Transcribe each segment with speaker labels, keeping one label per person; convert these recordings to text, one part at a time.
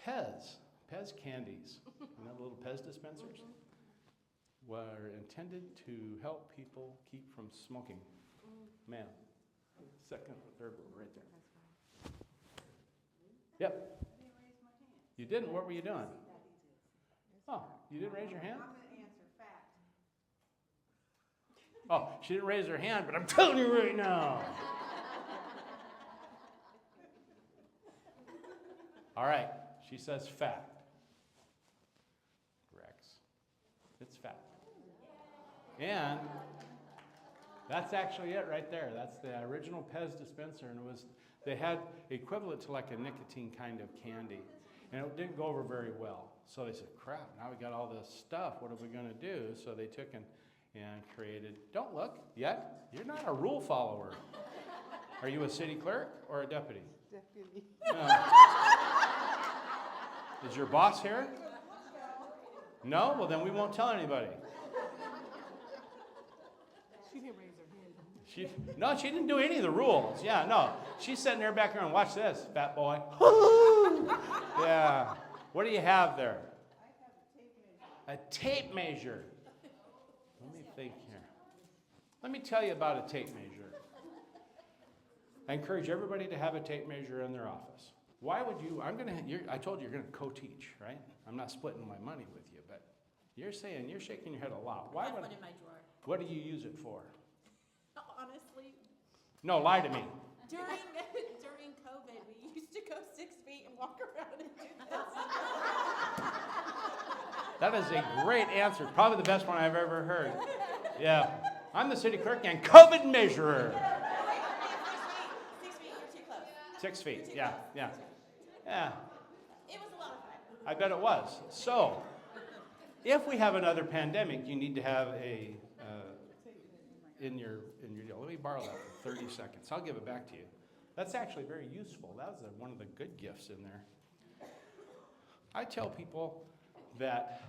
Speaker 1: Pez candies, you know, the little Pez dispensers, were intended to help people keep from smoking. Ma'am, second or third one right there. Yep. You didn't? What were you doing? Oh, you didn't raise your hand?
Speaker 2: I'm going to answer fact.
Speaker 1: Oh, she didn't raise her hand, but I'm telling you right now. All right, she says fact. Rex, it's fact. And that's actually it right there. That's the original Pez dispenser, and they had equivalent to like a nicotine kind of candy, and it didn't go over very well. So they said, crap, now we got all this stuff, what are we going to do? So they took and created, don't look yet, you're not a rule follower. Are you a city clerk or a deputy?
Speaker 2: Deputy.
Speaker 1: Is your boss here? No? Well, then we won't tell anybody.
Speaker 2: She didn't raise her hand.
Speaker 1: No, she didn't do any of the rules. Yeah, no. She's sitting there back there and watch this, fat boy. Yeah. What do you have there?
Speaker 2: I have a tape measure.
Speaker 1: A tape measure. Let me think here. Let me tell you about a tape measure. I encourage everybody to have a tape measure in their office. Why would you? I told you you're going to co-teach, right? I'm not splitting my money with you, but you're shaking your head a lot.
Speaker 3: I have one in my drawer.
Speaker 1: What do you use it for?
Speaker 3: Honestly,
Speaker 1: No, lie to me.
Speaker 3: during COVID, we used to go 6 feet and walk around and do this.
Speaker 1: That is a great answer. Probably the best one I've ever heard. Yeah. I'm the city clerk and COVID measurer.
Speaker 3: 6 feet, you're too close.
Speaker 1: 6 feet.
Speaker 3: You're too
Speaker 1: Yeah,
Speaker 3: close.
Speaker 1: yeah. Yeah.
Speaker 3: It was a lot of fun.
Speaker 1: I bet it was. So, if we have another pandemic, you need to have a in your deal. Let me borrow that for 30 seconds. I'll give it back to you. That's actually very useful. That was one of the good gifts in there. I tell people that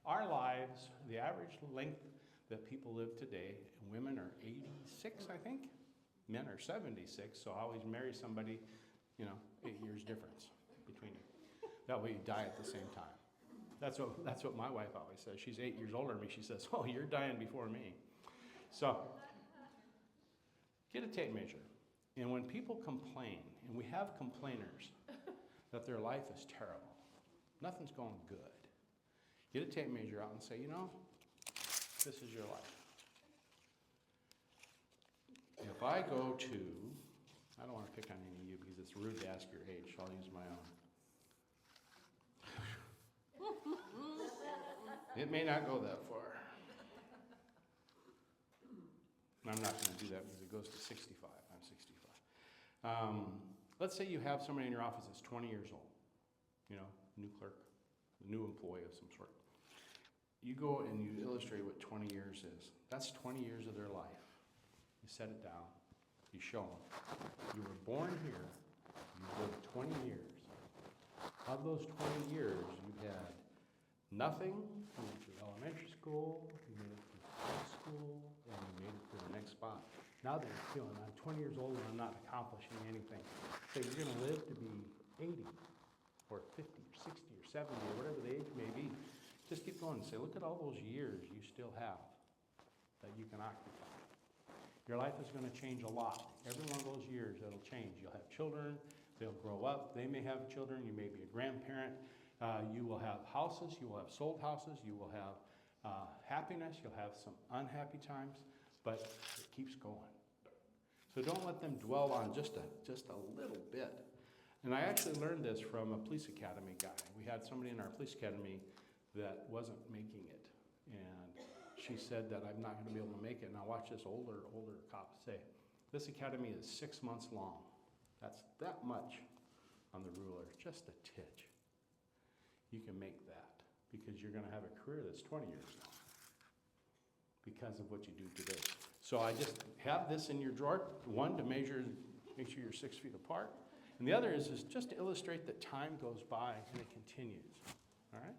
Speaker 1: our lives, the average length that people live today, women are 86, I think. Men are 76, so I always marry somebody, 8 years difference between you. That way you die at the same time. That's what my wife always says. She's 8 years older than me. She says, oh, you're dying before me. So, get a tape measure. And when people complain, and we have complainers, that their life is terrible, nothing's going good, get a tape measure out and say, this is your life. If I go to, I don't want to pick on any of you because it's rude to ask your age, so I'll use my own. It may not go that far. I'm not going to do that because it goes to 65. I'm 65. Let's say you have somebody in your office that's 20 years old, new clerk, a new employee of some sort. You go and you illustrate what 20 years is. That's 20 years of their life. You set it down. You show them. You were born here. You lived 20 years. Of those 20 years, you had nothing. You went through elementary school. You made it through high school. And you made it to the next spot. Now they're feeling, I'm 20 years old and I'm not accomplishing anything. So you're going to live to be 80 or 50 or 60 or 70 or whatever the age may be. Just keep going and say, look at all those years you still have that you can occupy. Your life is going to change a lot. Every one of those years it'll change. You'll have children. They'll grow up. They may have children. You may be a grandparent. You will have houses. You will have sold houses. You will have happiness. You'll have some unhappy times. But it keeps going. So don't let them dwell on just a little bit. And I actually learned this from a police academy guy. We had somebody in our police academy that wasn't making it. And she said that I'm not going to be able to make it. And I watched this older cop say, this academy is 6 months long. That's that much on the ruler, just a titch. You can make that because you're going to have a career that's 20 years long because of what you do today. So I just have this in your drawer, one to make sure you're 6 feet apart. And the other is just to illustrate that time goes by and it continues. All right?